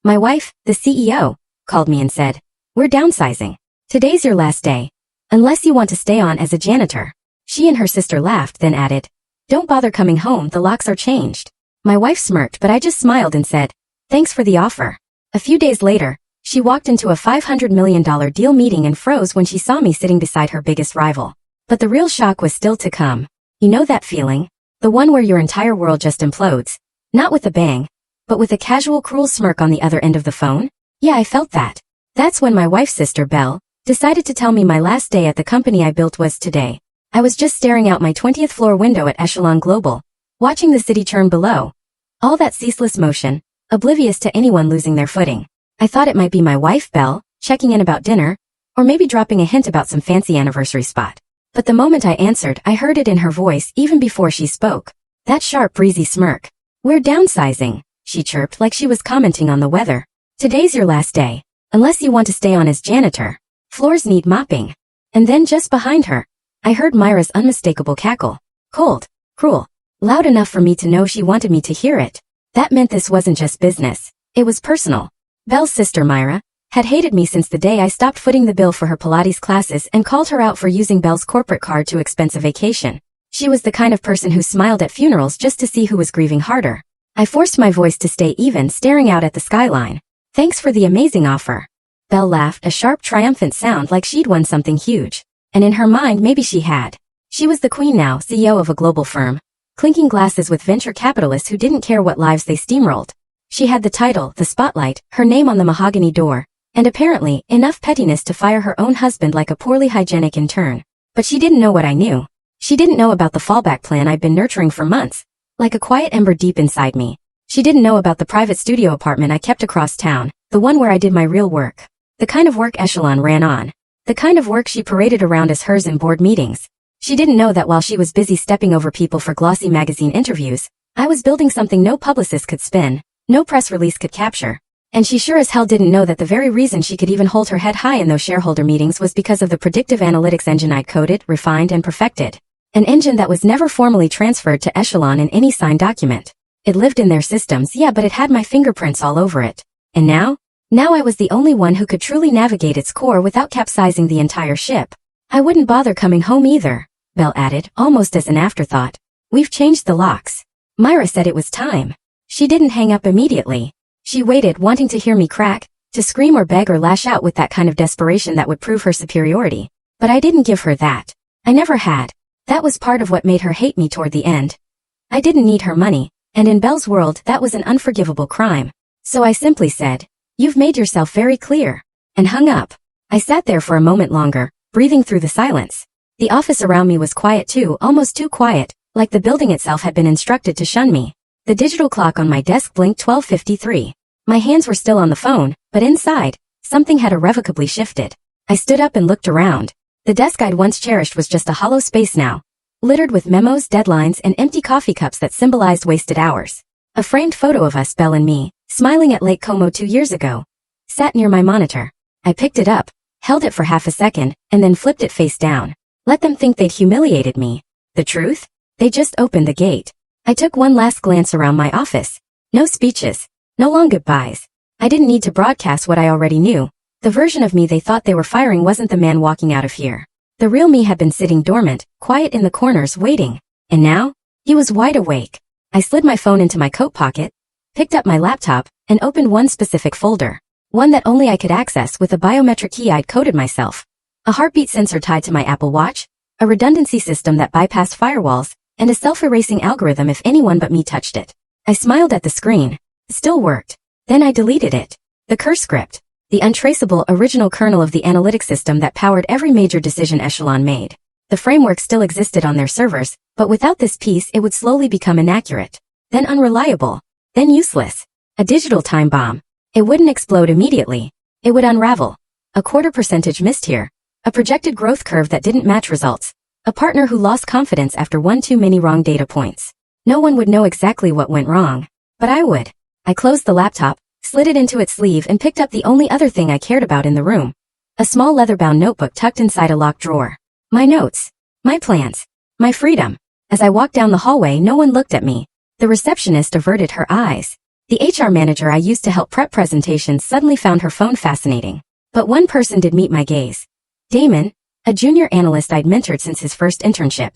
My wife, the CEO, called me and said, "We're downsizing. Today's your last day. Unless you want to stay on as a janitor." She and her sister laughed, then added, "Don't bother coming home, the locks are changed." My wife smirked, but I just smiled and said, "Thanks for the offer." A few days later, she walked into a $500 million deal meeting and froze when she saw me sitting beside her biggest rival. But the real shock was still to come. You know that feeling? The one where your entire world just implodes. Not with a bang, but with a casual, cruel smirk on the other end of the phone? Yeah, I felt that. That's when my wife's sister, Belle, decided to tell me my last day at the company I built was today. I was just staring out my 20th floor window at Echelon Global, watching the city churn below. All that ceaseless motion, oblivious to anyone losing their footing. I thought it might be my wife, Belle, checking in about dinner, or maybe dropping a hint about some fancy anniversary spot. But the moment I answered, I heard it in her voice even before she spoke. That sharp, breezy smirk. "We're downsizing," she chirped like she was commenting on the weather. "Today's your last day. Unless you want to stay on as janitor. Floors need mopping." And then just behind her, I heard Myra's unmistakable cackle. Cold, cruel, loud enough for me to know she wanted me to hear it. That meant this wasn't just business. It was personal. Belle's sister, Myra, had hated me since the day I stopped footing the bill for her Pilates classes and called her out for using Belle's corporate card to expense a vacation. She was the kind of person who smiled at funerals just to see who was grieving harder. I forced my voice to stay even, staring out at the skyline. "Thanks for the amazing offer." Belle laughed, a sharp, triumphant sound like she'd won something huge. And in her mind, maybe she had. She was the queen now, CEO of a global firm, clinking glasses with venture capitalists who didn't care what lives they steamrolled. She had the title, the spotlight, her name on the mahogany door, and apparently, enough pettiness to fire her own husband like a poorly hygienic intern. But she didn't know what I knew. She didn't know about the fallback plan I'd been nurturing for months, like a quiet ember deep inside me. She didn't know about the private studio apartment I kept across town, the one where I did my real work. The kind of work Echelon ran on. The kind of work she paraded around as hers in board meetings. She didn't know that while she was busy stepping over people for glossy magazine interviews, I was building something no publicist could spin, no press release could capture. And she sure as hell didn't know that the very reason she could even hold her head high in those shareholder meetings was because of the predictive analytics engine I'd coded, refined, and perfected. An engine that was never formally transferred to Echelon in any signed document. It lived in their systems, yeah, but it had my fingerprints all over it. And now I was the only one who could truly navigate its core without capsizing the entire ship. "I wouldn't bother coming home either," Belle added, almost as an afterthought. "We've changed the locks." Myra said it was time. She didn't hang up immediately. She waited, wanting to hear me crack, to scream or beg or lash out with that kind of desperation that would prove her superiority. But I didn't give her that. I never had. That was part of what made her hate me toward the end. I didn't need her money, and in Belle's world that was an unforgivable crime. So I simply said, "You've made yourself very clear," and hung up. I sat there for a moment longer, breathing through the silence. The office around me was quiet too, almost too quiet, like the building itself had been instructed to shun me. The digital clock on my desk blinked 12:53. My hands were still on the phone, but inside, something had irrevocably shifted. I stood up and looked around. The desk I'd once cherished was just a hollow space now, littered with memos, deadlines, and empty coffee cups that symbolized wasted hours. A framed photo of us, Belle and me, smiling at Lake Como 2 years ago, sat near my monitor. I picked it up, held it for half a second, and then flipped it face down. Let them think they'd humiliated me. The truth? They just opened the gate. I took one last glance around my office. No speeches. No long goodbyes. I didn't need to broadcast what I already knew. The version of me they thought they were firing wasn't the man walking out of here. The real me had been sitting dormant, quiet in the corners, waiting. And now, he was wide awake. I slid my phone into my coat pocket, picked up my laptop, and opened one specific folder. One that only I could access with a biometric key I'd coded myself. A heartbeat sensor tied to my Apple Watch, a redundancy system that bypassed firewalls, and a self-erasing algorithm if anyone but me touched it. I smiled at the screen. It still worked. Then I deleted it. The curse script. The untraceable original kernel of the analytics system that powered every major decision Echelon made. The framework still existed on their servers, but without this piece it would slowly become inaccurate. Then unreliable. Then useless. A digital time bomb. It wouldn't explode immediately. It would unravel. A 0.25% missed here. A projected growth curve that didn't match results. A partner who lost confidence after one too many wrong data points. No one would know exactly what went wrong. But I would. I closed the laptop, slid it into its sleeve and picked up the only other thing I cared about in the room. A small leather-bound notebook tucked inside a locked drawer. My notes. My plans. My freedom. As I walked down the hallway, no one looked at me. The receptionist averted her eyes. The HR manager I used to help prep presentations suddenly found her phone fascinating. But one person did meet my gaze. Damon, a junior analyst I'd mentored since his first internship.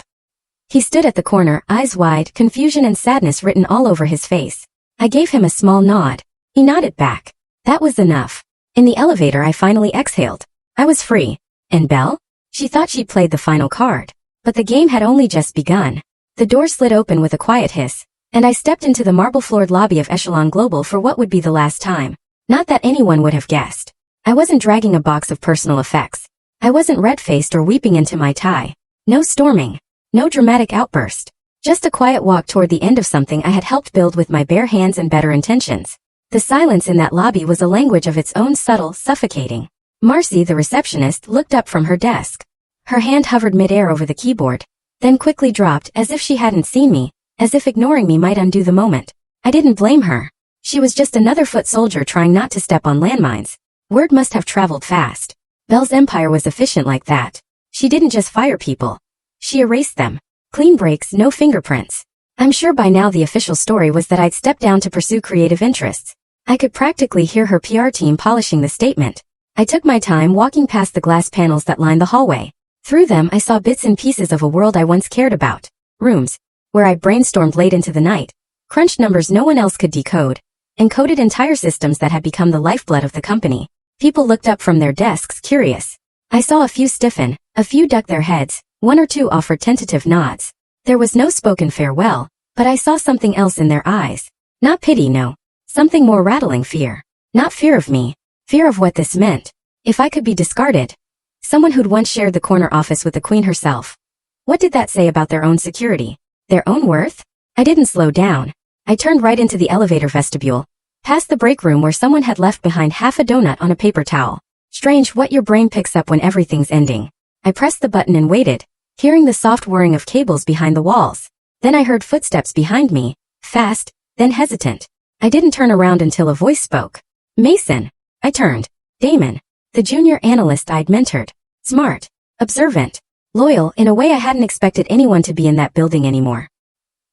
He stood at the corner, eyes wide, confusion and sadness written all over his face. I gave him a small nod. He nodded back. That was enough. In the elevator I finally exhaled. I was free. And Belle? She thought she'd played the final card. But the game had only just begun. The door slid open with a quiet hiss, and I stepped into the marble-floored lobby of Echelon Global for what would be the last time. Not that anyone would have guessed. I wasn't dragging a box of personal effects. I wasn't red-faced or weeping into my tie. No storming. No dramatic outburst. Just a quiet walk toward the end of something I had helped build with my bare hands and better intentions. The silence in that lobby was a language of its own, subtle, suffocating. Marcy, the receptionist, looked up from her desk. Her hand hovered mid-air over the keyboard, then quickly dropped as if she hadn't seen me, as if ignoring me might undo the moment. I didn't blame her. She was just another foot soldier trying not to step on landmines. Word must have traveled fast. Belle's empire was efficient like that. She didn't just fire people. She erased them. Clean breaks, no fingerprints. I'm sure by now the official story was that I'd stepped down to pursue creative interests. I could practically hear her PR team polishing the statement. I took my time walking past the glass panels that lined the hallway. Through them I saw bits and pieces of a world I once cared about. Rooms, where I brainstormed late into the night, crunched numbers no one else could decode, and coded entire systems that had become the lifeblood of the company. People looked up from their desks, curious. I saw a few stiffen, a few duck their heads, one or two offered tentative nods. There was no spoken farewell, but I saw something else in their eyes. Not pity, no. Something more rattling, fear. Not fear of me. Fear of what this meant. If I could be discarded. Someone who'd once shared the corner office with the queen herself. What did that say about their own security? Their own worth? I didn't slow down. I turned right into the elevator vestibule, past the break room where someone had left behind half a donut on a paper towel. Strange what your brain picks up when everything's ending. I pressed the button and waited, hearing the soft whirring of cables behind the walls. Then I heard footsteps behind me, fast, then hesitant. I didn't turn around until a voice spoke. Mason. I turned. Damon. The junior analyst I'd mentored. Smart. Observant. Loyal in a way I hadn't expected anyone to be in that building anymore.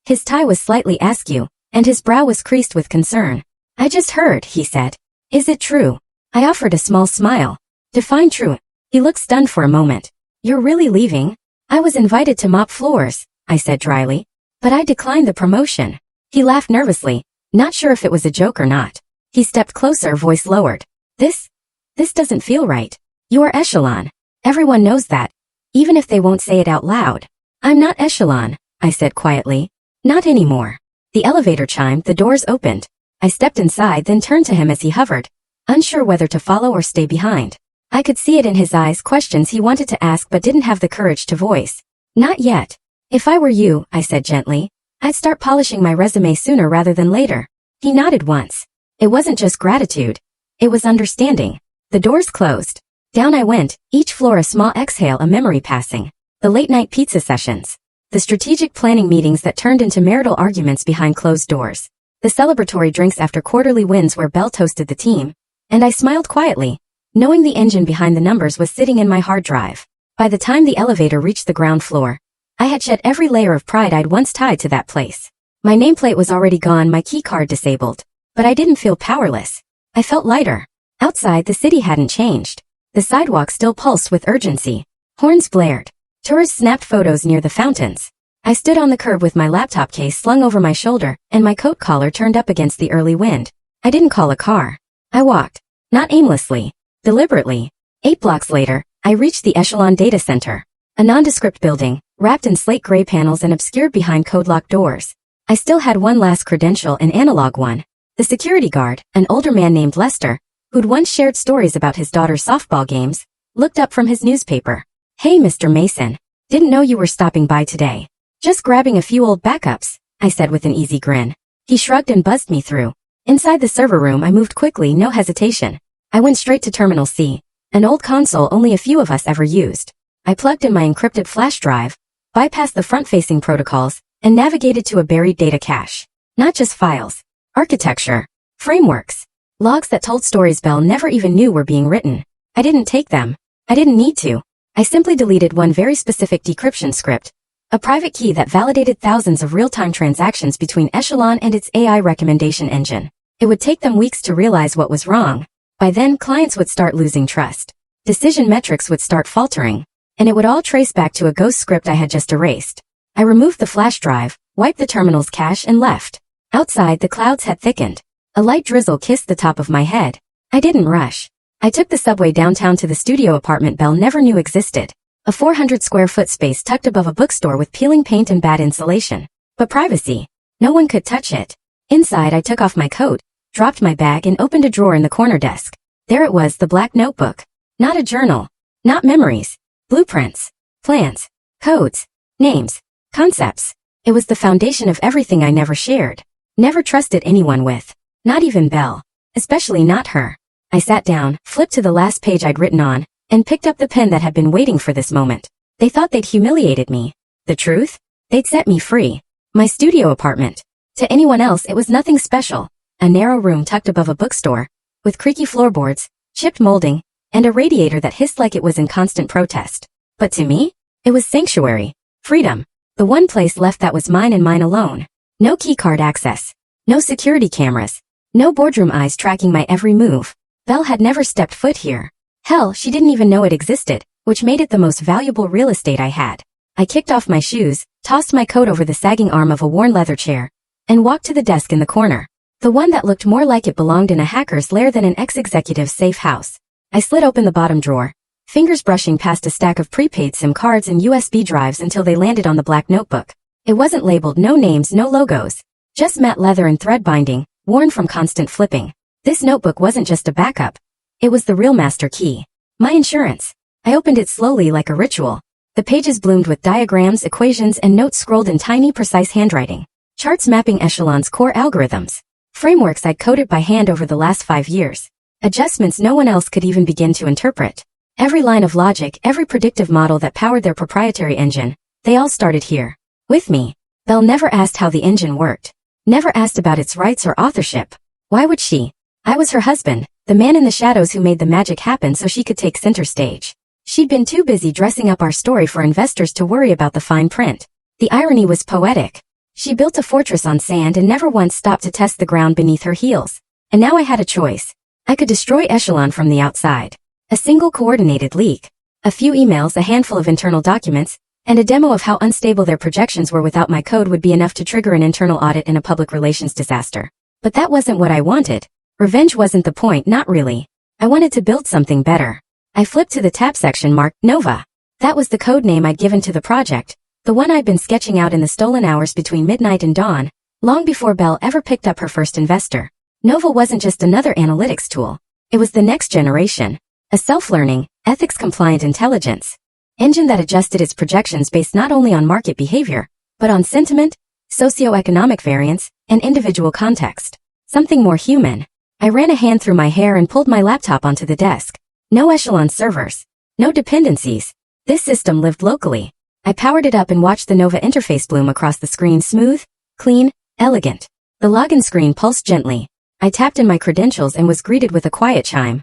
His tie was slightly askew, and his brow was creased with concern. I just heard, he said. Is it true? I offered a small smile. Define true. He looked stunned for a moment. You're really leaving? I was invited to mop floors, I said dryly. But I declined the promotion. He laughed nervously, not sure if it was a joke or not. He stepped closer, voice lowered. This doesn't feel right. You're Echelon. Everyone knows that, even if they won't say it out loud. I'm not Echelon, I said quietly. Not anymore. The elevator chimed, the doors opened. I stepped inside, then turned to him as he hovered, unsure whether to follow or stay behind. I could see it in his eyes, questions he wanted to ask but didn't have the courage to voice. Not yet. If I were you, I said gently, I'd start polishing my resume sooner rather than later. He nodded once. It wasn't just gratitude. It was understanding. The doors closed. Down I went, each floor a small exhale, a memory passing. The late-night pizza sessions. The strategic planning meetings that turned into marital arguments behind closed doors. The celebratory drinks after quarterly wins where Belle toasted the team. And I smiled quietly, knowing the engine behind the numbers was sitting in my hard drive. By the time the elevator reached the ground floor, I had shed every layer of pride I'd once tied to that place. My nameplate was already gone, my key card disabled. But I didn't feel powerless. I felt lighter. Outside, the city hadn't changed. The sidewalk still pulsed with urgency. Horns blared. Tourists snapped photos near the fountains. I stood on the curb with my laptop case slung over my shoulder and my coat collar turned up against the early wind. I didn't call a car. I walked. Not aimlessly. Deliberately. 8 blocks later, I reached the Echelon Data Center. A nondescript building, wrapped in slate gray panels and obscured behind code-locked doors. I still had one last credential, an analog one. The security guard, an older man named Lester, who'd once shared stories about his daughter's softball games, looked up from his newspaper. Hey, Mr. Mason. Didn't know you were stopping by today. Just grabbing a few old backups, I said with an easy grin. He shrugged and buzzed me through. Inside the server room I moved quickly, no hesitation. I went straight to Terminal C, an old console only a few of us ever used. I plugged in my encrypted flash drive, bypassed the front-facing protocols, and navigated to a buried data cache. Not just files. Architecture. Frameworks. Logs that told stories Belle never even knew were being written. I didn't take them. I didn't need to. I simply deleted one very specific decryption script. A private key that validated thousands of real-time transactions between Echelon and its AI recommendation engine. It would take them weeks to realize what was wrong. By then, clients would start losing trust. Decision metrics would start faltering. And it would all trace back to a ghost script I had just erased. I removed the flash drive, wiped the terminal's cache, and left. Outside, the clouds had thickened. A light drizzle kissed the top of my head. I didn't rush. I took the subway downtown to the studio apartment Belle never knew existed. A 400-square-foot space tucked above a bookstore with peeling paint and bad insulation. But privacy. No one could touch it. Inside, I took off my coat, dropped my bag, and opened a drawer in the corner desk. There it was, the black notebook. Not a journal. Not memories. Blueprints. Plans. Codes. Names. Concepts. It was the foundation of everything I never shared. Never trusted anyone with. Not even Belle. Especially not her. I sat down, flipped to the last page I'd written on, and picked up the pen that had been waiting for this moment. They thought they'd humiliated me. The truth? They'd set me free. My studio apartment. To anyone else, it was nothing special. A narrow room tucked above a bookstore, with creaky floorboards, chipped molding, and a radiator that hissed like it was in constant protest. But to me, it was sanctuary. Freedom. The one place left that was mine and mine alone. No keycard access. No security cameras. No boardroom eyes tracking my every move. Belle had never stepped foot here. Hell, she didn't even know it existed, which made it the most valuable real estate I had. I kicked off my shoes, tossed my coat over the sagging arm of a worn leather chair, and walked to the desk in the corner. The one that looked more like it belonged in a hacker's lair than an ex-executive's safe house. I slid open the bottom drawer, fingers brushing past a stack of prepaid SIM cards and USB drives until they landed on the black notebook. It wasn't labeled, no names, no logos. Just matte leather and thread binding, worn from constant flipping. This notebook wasn't just a backup. It was the real master key. My insurance. I opened it slowly like a ritual. The pages bloomed with diagrams, equations, and notes scrolled in tiny, precise handwriting. Charts mapping Echelon's core algorithms. Frameworks I'd coded by hand over the last 5 years. Adjustments no one else could even begin to interpret. Every line of logic, every predictive model that powered their proprietary engine, they all started here. With me. Belle never asked how the engine worked. Never asked about its rights or authorship. Why would she? I was her husband, the man in the shadows who made the magic happen so she could take center stage. She'd been too busy dressing up our story for investors to worry about the fine print. The irony was poetic. She built a fortress on sand and never once stopped to test the ground beneath her heels. And now I had a choice. I could destroy Echelon from the outside. A single coordinated leak. A few emails, a handful of internal documents, and a demo of how unstable their projections were without my code would be enough to trigger an internal audit and a public relations disaster. But that wasn't what I wanted. Revenge wasn't the point, not really. I wanted to build something better. I flipped to the tab section marked Nova. That was the code name I'd given to the project, the one I'd been sketching out in the stolen hours between midnight and dawn, long before Belle ever picked up her first investor. Nova wasn't just another analytics tool. It was the next generation. A self-learning, ethics-compliant intelligence engine that adjusted its projections based not only on market behavior, but on sentiment, socioeconomic variance, and individual context. Something more human. I ran a hand through my hair and pulled my laptop onto the desk. No Echelon servers. No dependencies. This system lived locally. I powered it up and watched the Nova interface bloom across the screen, smooth, clean, elegant. The login screen pulsed gently. I tapped in my credentials and was greeted with a quiet chime.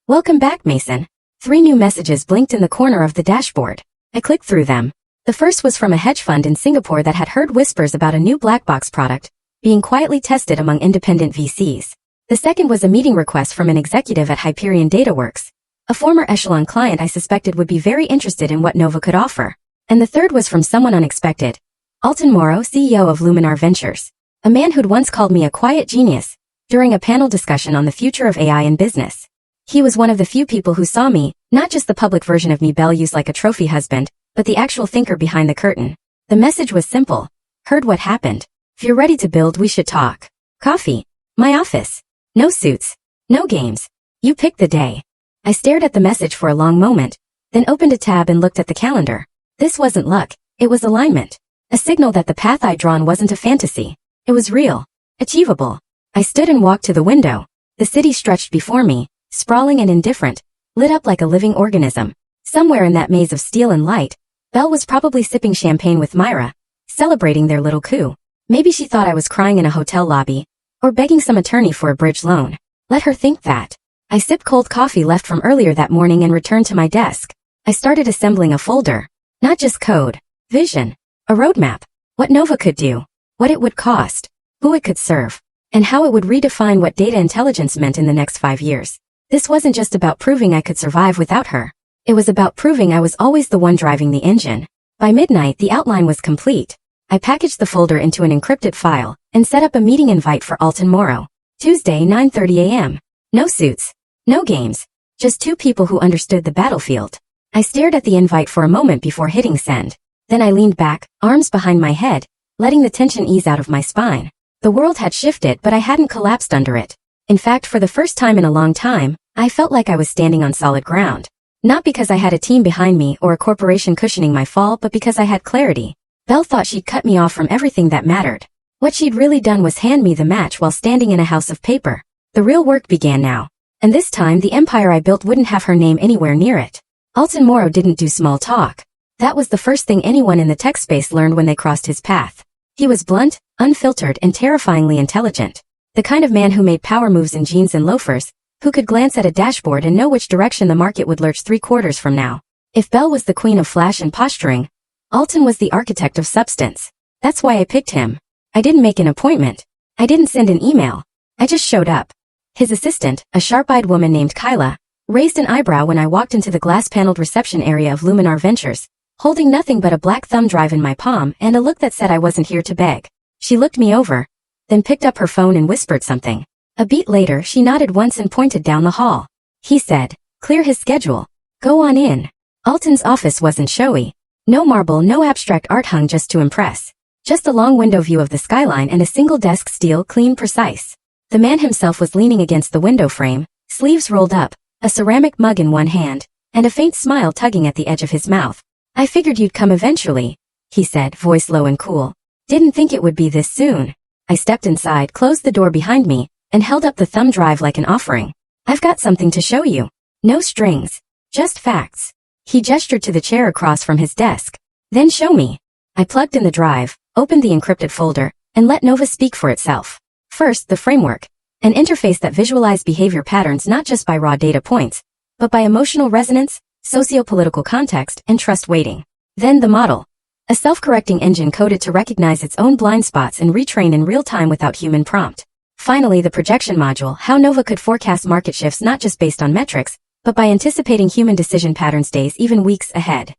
Welcome back, Mason. 3 new messages blinked in the corner of the dashboard. I clicked through them. The first was from a hedge fund in Singapore that had heard whispers about a new black box product being quietly tested among independent VCs. The second was a meeting request from an executive at Hyperion DataWorks, a former Echelon client I suspected would be very interested in what Nova could offer. And the third was from someone unexpected. Alton Morrow, CEO of Luminar Ventures. A man who'd once called me a quiet genius during a panel discussion on the future of AI in business. He was one of the few people who saw me, not just the public version of me Belle used like a trophy husband, but the actual thinker behind the curtain. The message was simple. Heard what happened. If you're ready to build, we should talk. Coffee. My office. No suits. No games. You pick the day. I stared at the message for a long moment, then opened a tab and looked at the calendar. This wasn't luck. It was alignment. A signal that the path I'd drawn wasn't a fantasy. It was real. Achievable. I stood and walked to the window. The city stretched before me, sprawling and indifferent, lit up like a living organism. Somewhere in that maze of steel and light, Belle was probably sipping champagne with Myra, celebrating their little coup. Maybe she thought I was crying in a hotel lobby, or begging some attorney for a bridge loan. Let her think that. I sipped cold coffee left from earlier that morning and returned to my desk. I started assembling a folder. Not just code, vision, a roadmap, what Nova could do, what it would cost, who it could serve. and how it would redefine what data intelligence meant in the next 5 years. This wasn't just about proving I could survive without her. It was about proving I was always the one driving the engine. By midnight, the outline was complete. I packaged the folder into an encrypted file and set up a meeting invite for Alton Morrow. Tuesday, 9:30 a.m. No suits. No games. Just two people who understood the battlefield. I stared at the invite for a moment before hitting send. Then I leaned back, arms behind my head, letting the tension ease out of my spine. The world had shifted, but I hadn't collapsed under it. In fact, for the first time in a long time, I felt like I was standing on solid ground. Not because I had a team behind me or a corporation cushioning my fall, but because I had clarity. Belle thought she'd cut me off from everything that mattered. What she'd really done was hand me the match while standing in a house of paper. The real work began now. And this time, the empire I built wouldn't have her name anywhere near it. Alton Morrow didn't do small talk. That was the first thing anyone in the tech space learned when they crossed his path. He was blunt, unfiltered, and terrifyingly intelligent. The kind of man who made power moves in jeans and loafers, who could glance at a dashboard and know which direction the market would lurch 3 quarters from now. If Belle was the queen of flash and posturing, Alton was the architect of substance. That's why I picked him. I didn't make an appointment. I didn't send an email. I just showed up. His assistant, a sharp-eyed woman named Kyla, raised an eyebrow when I walked into the glass-paneled reception area of Luminar Ventures, holding nothing but a black thumb drive in my palm and a look that said I wasn't here to beg. She looked me over, then picked up her phone and whispered something. A beat later, she nodded once and pointed down the hall. He said, "Clear his schedule. Go on in." Alton's office wasn't showy. No marble, no abstract art hung just to impress. Just a long window view of the skyline and a single desk, steel, clean, precise. The man himself was leaning against the window frame, sleeves rolled up, a ceramic mug in one hand, and a faint smile tugging at the edge of his mouth. "I figured you'd come eventually," he said, voice low and cool. "Didn't think it would be this soon." I stepped inside, closed the door behind me, and held up the thumb drive like an offering. "I've got something to show you. No strings. Just facts." He gestured to the chair across from his desk. "Then show me." I plugged in the drive, opened the encrypted folder, and let Nova speak for itself. First, the framework. An interface that visualized behavior patterns not just by raw data points, but by emotional resonance, socio-political context, and trust weighting. Then the model. A self-correcting engine coded to recognize its own blind spots and retrain in real time without human prompt. Finally, the projection module, how Nova could forecast market shifts not just based on metrics, but by anticipating human decision patterns days, even weeks ahead.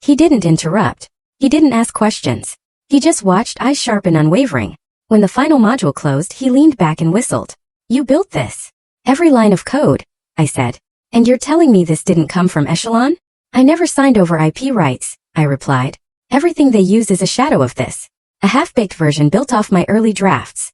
He didn't interrupt. He didn't ask questions. He just watched, eyes sharp and unwavering. When the final module closed, he leaned back and whistled. "You built this." "Every line of code," I said. "And you're telling me this didn't come from Echelon?" "I never signed over IP rights," I replied. "Everything they use is a shadow of this. A half-baked version built off my early drafts."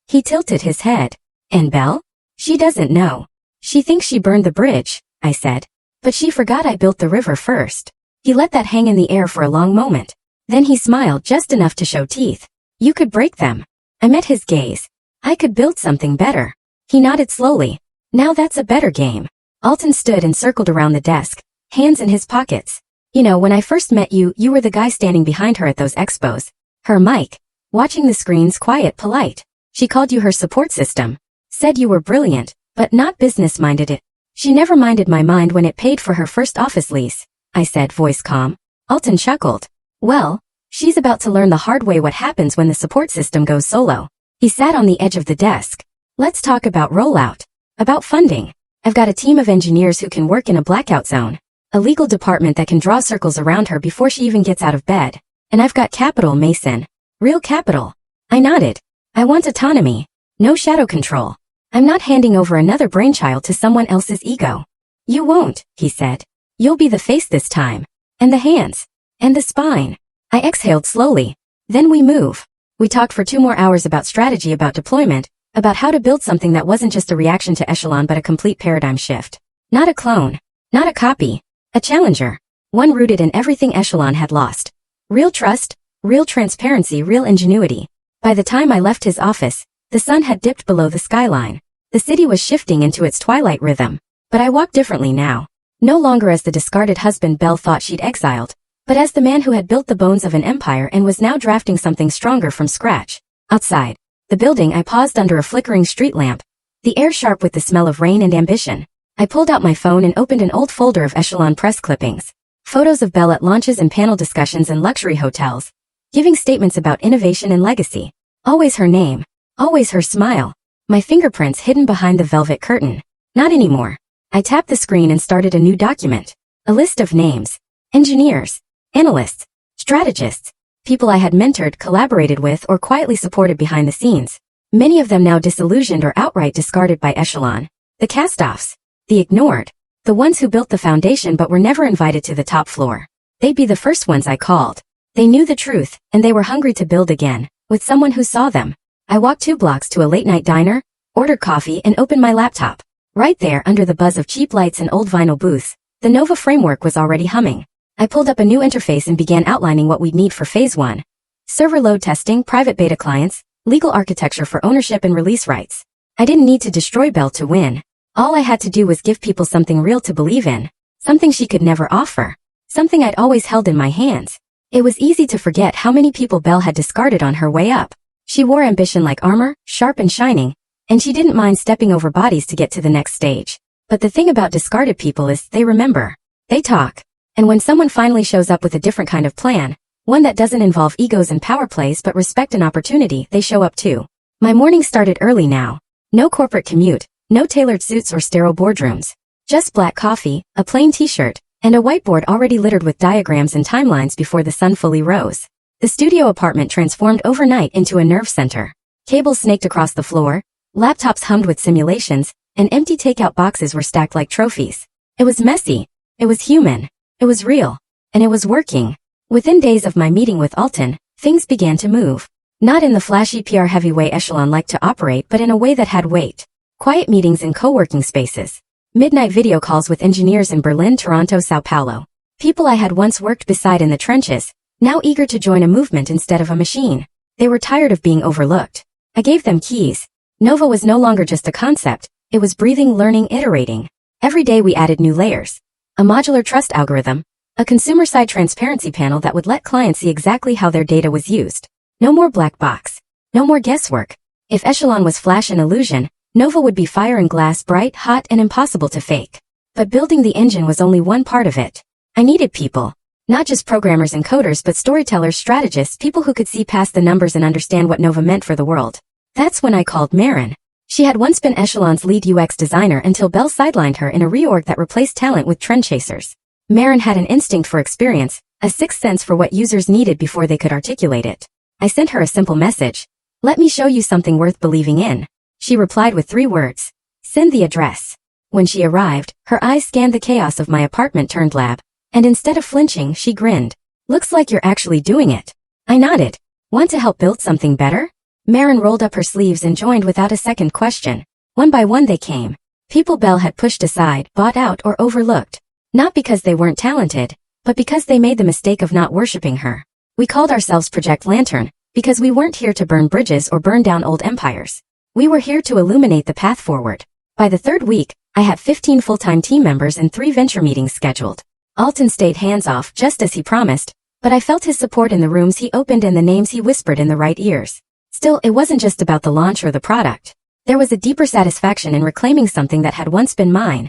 He tilted his head. "And Belle? She doesn't know. She thinks she burned the bridge," I said. "But she forgot I built the river first." He let that hang in the air for a long moment. Then he smiled just enough to show teeth. "You could break them." I met his gaze. "I could build something better." He nodded slowly. "Now that's a better game." Alton stood and circled around the desk, hands in his pockets. "You know, when I first met you, you were the guy standing behind her at those expos. Her mic. Watching the screens, quiet, polite. She called you her support system. Said you were brilliant, but not business-minded. She never minded my mind when it paid for her first office lease," I said, voice calm. Alton chuckled. "Well, she's about to learn the hard way what happens when the support system goes solo." He sat on the edge of the desk. "Let's talk about rollout. About funding. I've got a team of engineers who can work in a blackout zone. A legal department that can draw circles around her before she even gets out of bed. And I've got capital, Mason. Real capital." I nodded. "I want autonomy. No shadow control. I'm not handing over another brainchild to someone else's ego." "You won't," he said. "You'll be the face this time. And the hands. And the spine." I exhaled slowly. "Then we move." We talked for 2 more hours about strategy, about deployment, about how to build something that wasn't just a reaction to Echelon but a complete paradigm shift. Not a clone. Not a copy. A challenger. One rooted in everything Echelon had lost. Real trust, real transparency, real ingenuity. By the time I left his office, the sun had dipped below the skyline. The city was shifting into its twilight rhythm. But I walked differently now. No longer as the discarded husband Belle thought she'd exiled, but as the man who had built the bones of an empire and was now drafting something stronger from scratch. Outside the building, I paused under a flickering street lamp, the air sharp with the smell of rain and ambition. I pulled out my phone and opened an old folder of Echelon press clippings. Photos of Belle at launches and panel discussions in luxury hotels, giving statements about innovation and legacy. Always her name. Always her smile. My fingerprints hidden behind the velvet curtain. Not anymore. I tapped the screen and started a new document. A list of names. Engineers. Analysts. Strategists. People I had mentored, collaborated with, or quietly supported behind the scenes. Many of them now disillusioned or outright discarded by Echelon. The cast-offs. The ignored. The ones who built the foundation but were never invited to the top floor. They'd be the first ones I called. They knew the truth, and they were hungry to build again, with someone who saw them. I walked 2 blocks to a late-night diner, ordered coffee, and opened my laptop. Right there, under the buzz of cheap lights and old vinyl booths, the Nova framework was already humming. I pulled up a new interface and began outlining what we'd need for Phase 1. Server load testing, private beta clients, legal architecture for ownership and release rights. I didn't need to destroy Belle to win. All I had to do was give people something real to believe in. Something she could never offer. Something I'd always held in my hands. It was easy to forget how many people Belle had discarded on her way up. She wore ambition like armor, sharp and shining, and she didn't mind stepping over bodies to get to the next stage. But the thing about discarded people is they remember. They talk. And when someone finally shows up with a different kind of plan, one that doesn't involve egos and power plays but respect and opportunity, they show up too. My morning started early now. No corporate commute, no tailored suits or sterile boardrooms. Just black coffee, a plain t-shirt, and a whiteboard already littered with diagrams and timelines before the sun fully rose. The studio apartment transformed overnight into a nerve center. Cables snaked across the floor, laptops hummed with simulations, and empty takeout boxes were stacked like trophies. It was messy. It was human. It was real. And it was working. Within days of my meeting with Alton, things began to move. Not in the flashy PR-heavy way Echelon liked to operate, but in a way that had weight. Quiet meetings in co-working spaces. Midnight video calls with engineers in Berlin, Toronto, Sao Paulo. People I had once worked beside in the trenches, now eager to join a movement instead of a machine. They were tired of being overlooked. I gave them keys. Nova was no longer just a concept, it was breathing, learning, iterating. Every day we added new layers. A modular trust algorithm, a consumer-side transparency panel that would let clients see exactly how their data was used. No more black box. No more guesswork. If Echelon was flash and illusion, Nova would be fire and glass, bright, hot, and impossible to fake. But building the engine was only one part of it. I needed people. Not just programmers and coders, but storytellers, strategists, people who could see past the numbers and understand what Nova meant for the world. That's when I called Maren. She had once been Echelon's lead UX designer until Belle sidelined her in a reorg that replaced talent with trend chasers. Maren had an instinct for experience, a sixth sense for what users needed before they could articulate it. I sent her a simple message. Let me show you something worth believing in. She replied with 3 words. Send the address. When she arrived, her eyes scanned the chaos of my apartment turned lab, and instead of flinching, she grinned. Looks like you're actually doing it. I nodded. Want to help build something better? Maren rolled up her sleeves and joined without a second question. One by one they came. People Belle had pushed aside, bought out, or overlooked. Not because they weren't talented, but because they made the mistake of not worshipping her. We called ourselves Project Lantern, because we weren't here to burn bridges or burn down old empires. We were here to illuminate the path forward. By the 3rd week, I had 15 full-time team members and 3 venture meetings scheduled. Alton stayed hands-off just as he promised, but I felt his support in the rooms he opened and the names he whispered in the right ears. Still, it wasn't just about the launch or the product. There was a deeper satisfaction in reclaiming something that had once been mine.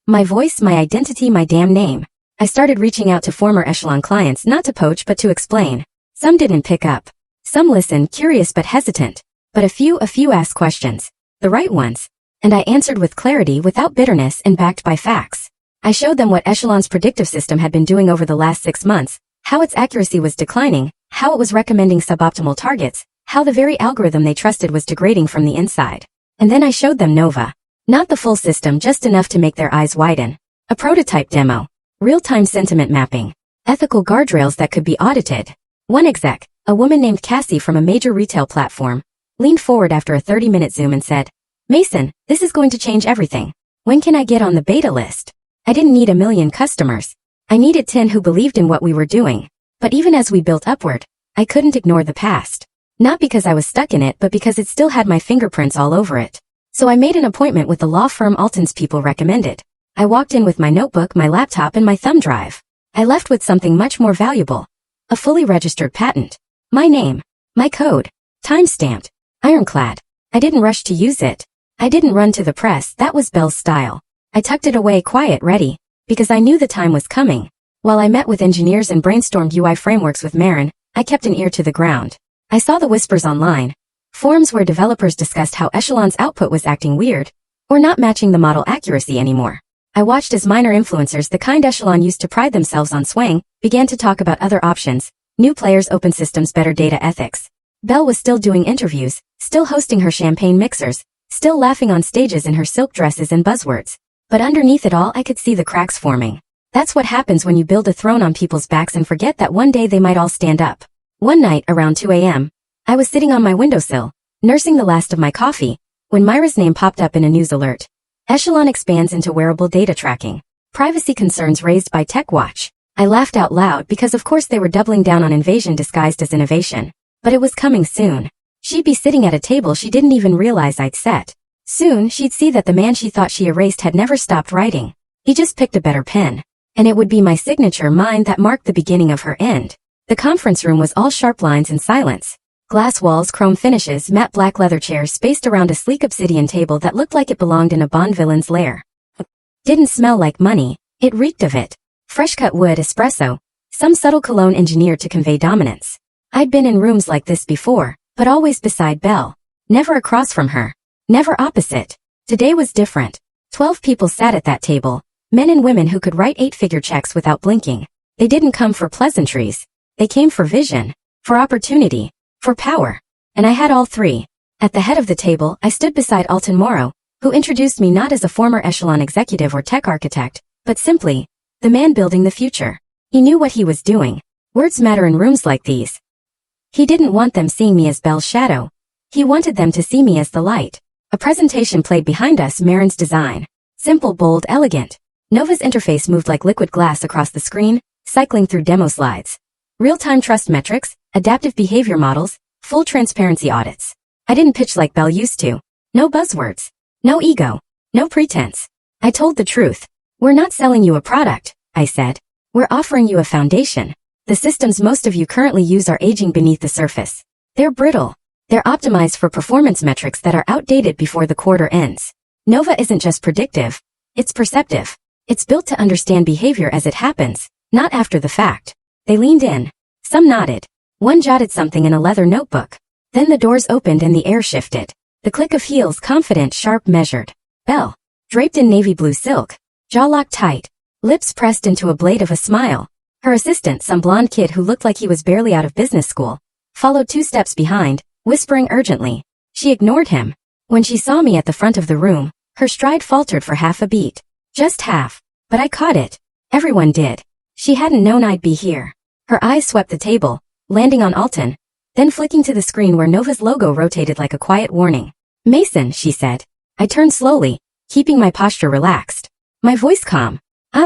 My voice, my identity, my damn name. I started reaching out to former Echelon clients, not to poach but to explain. Some didn't pick up. Some listened, curious but hesitant. But a few asked questions. The right ones. And I answered with clarity, without bitterness, and backed by facts. I showed them what Echelon's predictive system had been doing over the last 6 months, how its accuracy was declining, how it was recommending suboptimal targets, how the very algorithm they trusted was degrading from the inside. And then I showed them Nova. Not the full system, just enough to make their eyes widen. A prototype demo. Real-time sentiment mapping. Ethical guardrails that could be audited. One exec, a woman named Cassie from a major retail platform, leaned forward after a 30-minute Zoom and said, Mason, this is going to change everything. When can I get on the beta list? I didn't need 1 million customers. I needed 10 who believed in what we were doing. But even as we built upward, I couldn't ignore the past. Not because I was stuck in it, but because it still had my fingerprints all over it. So I made an appointment with the law firm Alton's people recommended. I walked in with my notebook, my laptop, and my thumb drive. I left with something much more valuable. A fully registered patent. My name. My code. Time-stamped. Ironclad. I didn't rush to use it. I didn't run to the press, that was Belle's style. I tucked it away quiet, ready, because I knew the time was coming. While I met with engineers and brainstormed UI frameworks with Maren, I kept an ear to the ground. I saw the whispers online. Forums where developers discussed how Echelon's output was acting weird, or not matching the model accuracy anymore. I watched as minor influencers, the kind Echelon used to pride themselves on swaying, began to talk about other options, new players, open systems, better data ethics. Belle was still doing interviews, still hosting her champagne mixers, still laughing on stages in her silk dresses and buzzwords. But underneath it all, I could see the cracks forming. That's what happens when you build a throne on people's backs and forget that one day they might all stand up. One night, around 2 a.m., I was sitting on my windowsill, nursing the last of my coffee, when Myra's name popped up in a news alert. Echelon expands into wearable data tracking. Privacy concerns raised by TechWatch. I laughed out loud because of course they were doubling down on invasion disguised as innovation. But it was coming soon. She'd be sitting at a table she didn't even realize I'd set. Soon, she'd see that the man she thought she erased had never stopped writing. He just picked a better pen. And it would be my signature, mine, that marked the beginning of her end. The conference room was all sharp lines and silence. Glass walls, chrome finishes, matte black leather chairs spaced around a sleek obsidian table that looked like it belonged in a Bond villain's lair. Didn't smell like money, it reeked of it. Fresh-cut wood, espresso, some subtle cologne engineered to convey dominance. I'd been in rooms like this before, but always beside Belle. Never across from her. Never opposite. Today was different. 12 people sat at that table, men and women who could write 8-figure checks without blinking. They didn't come for pleasantries. They came for vision, for opportunity, for power. And I had all three. At the head of the table, I stood beside Alton Morrow, who introduced me not as a former Echelon executive or tech architect, but simply, the man building the future. He knew what he was doing. Words matter in rooms like these. He didn't want them seeing me as Belle's shadow. He wanted them to see me as the light. A presentation played behind us, Marin's design. Simple, bold, elegant. Nova's interface moved like liquid glass across the screen, cycling through demo slides. Real-time trust metrics, adaptive behavior models, full transparency audits. I didn't pitch like Belle used to. No buzzwords. No ego. No pretense. I told the truth. We're not selling you a product, I said. We're offering you a foundation. The systems most of you currently use are aging beneath the surface. They're brittle. They're optimized for performance metrics that are outdated before the quarter ends. Nova isn't just predictive. It's perceptive. It's built to understand behavior as it happens, not after the fact. They leaned in. Some nodded. One jotted something in a leather notebook. Then the doors opened and the air shifted. The click of heels, confident, sharp, measured. Belle, draped in navy blue silk, jaw locked tight, lips pressed into a blade of a smile. Her assistant, some blonde kid who looked like he was barely out of business school, followed 2 steps behind, whispering urgently. She ignored him. When she saw me at the front of the room, her stride faltered for half a beat. Just half. But I caught it. Everyone did. She hadn't known I'd be here. Her eyes swept the table, landing on Alton, then flicking to the screen where Nova's logo rotated like a quiet warning. Mason, she said. I turned slowly, keeping my posture relaxed. My voice calm.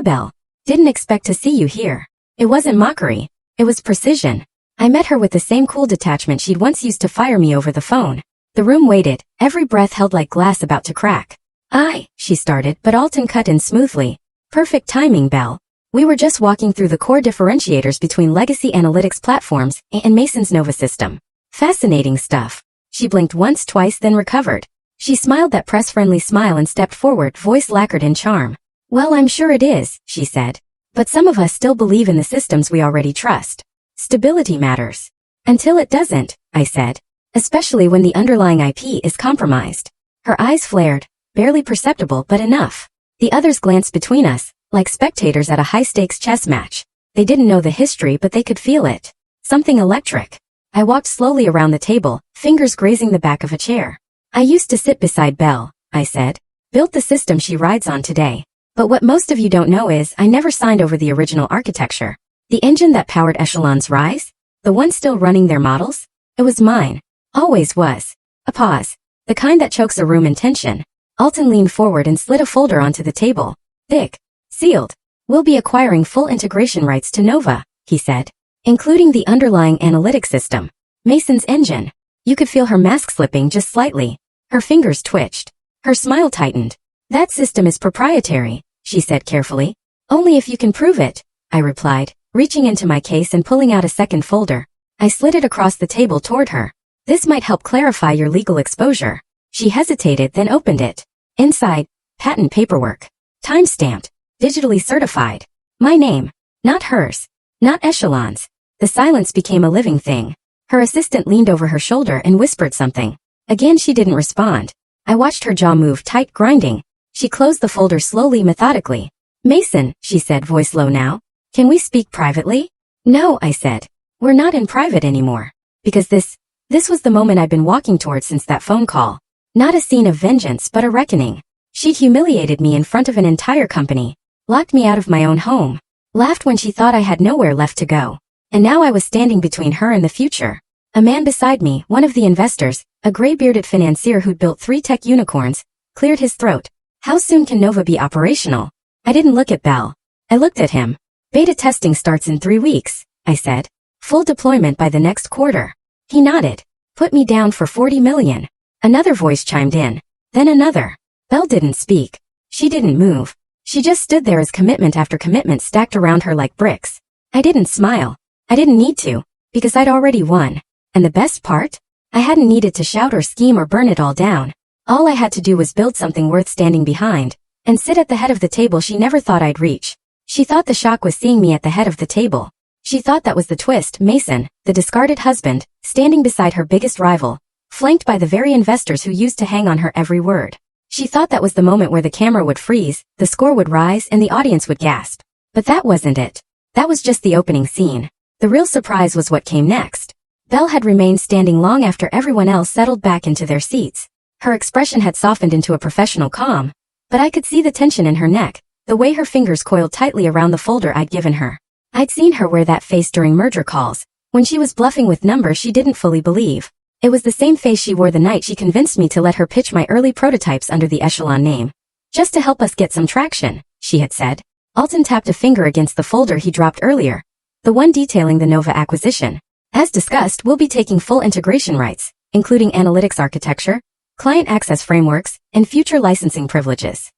Belle, didn't expect to see you here. It wasn't mockery. It was precision. I met her with the same cool detachment she'd once used to fire me over the phone. The room waited, every breath held like glass about to crack. She started, but Alton cut in smoothly. Perfect timing, Belle. We were just walking through the core differentiators between legacy analytics platforms and Mason's Nova system. Fascinating stuff. She blinked once, twice, then recovered. She smiled that press-friendly smile and stepped forward, voice lacquered in charm. Well, I'm sure it is, she said. But some of us still believe in the systems we already trust. Stability matters. Until it doesn't, I said. Especially when the underlying IP is compromised. Her eyes flared, barely perceptible but enough. The others glanced between us, like spectators at a high-stakes chess match. They didn't know the history but they could feel it. Something electric. I walked slowly around the table, fingers grazing the back of a chair. I used to sit beside Belle, I said. Built the system she rides on today. But what most of you don't know is I never signed over the original architecture. The engine that powered Echelon's rise? The one still running their models? It was mine. Always was. A pause. The kind that chokes a room in tension. Alton leaned forward and slid a folder onto the table. Thick. Sealed. We'll be acquiring full integration rights to Nova, he said. Including the underlying analytic system. Mason's engine. You could feel her mask slipping just slightly. Her fingers twitched. Her smile tightened. That system is proprietary, she said carefully. Only if you can prove it, I replied, reaching into my case and pulling out a second folder. I slid it across the table toward her. This might help clarify your legal exposure. She hesitated, then opened it. Inside, patent paperwork. Time-stamped. Digitally certified. My name. Not hers. Not Echelon's. The silence became a living thing. Her assistant leaned over her shoulder and whispered something. Again she didn't respond. I watched her jaw move tight, grinding. She closed the folder slowly, methodically. Mason, she said, voice low now. Can we speak privately? No, I said. We're not in private anymore. Because this was the moment I'd been walking towards since that phone call. Not a scene of vengeance, but a reckoning. She'd humiliated me in front of an entire company. Locked me out of my own home. Laughed when she thought I had nowhere left to go. And now I was standing between her and the future. A man beside me, one of the investors, a gray-bearded financier who'd built 3 tech unicorns, cleared his throat. How soon can Nova be operational? I didn't look at Bell. I looked at him. Beta testing starts in 3 weeks, I said. Full deployment by the next quarter. He nodded. Put me down for 40 million. Another voice chimed in. Then another. Belle didn't speak. She didn't move. She just stood there as commitment after commitment stacked around her like bricks. I didn't smile. I didn't need to, because I'd already won. And the best part? I hadn't needed to shout or scheme or burn it all down. All I had to do was build something worth standing behind, and sit at the head of the table she never thought I'd reach. She thought the shock was seeing me at the head of the table. She thought that was the twist, Mason, the discarded husband, standing beside her biggest rival, flanked by the very investors who used to hang on her every word. She thought that was the moment where the camera would freeze, the score would rise, and the audience would gasp. But that wasn't it. That was just the opening scene. The real surprise was what came next. Belle had remained standing long after everyone else settled back into their seats. Her expression had softened into a professional calm, but I could see the tension in her neck, the way her fingers coiled tightly around the folder I'd given her. I'd seen her wear that face during merger calls, when she was bluffing with numbers she didn't fully believe. It was the same face she wore the night she convinced me to let her pitch my early prototypes under the Echelon name. Just to help us get some traction, she had said. Alton tapped a finger against the folder he dropped earlier, the one detailing the Nova acquisition. As discussed, we'll be taking full integration rights, including analytics architecture, client access frameworks, and future licensing privileges.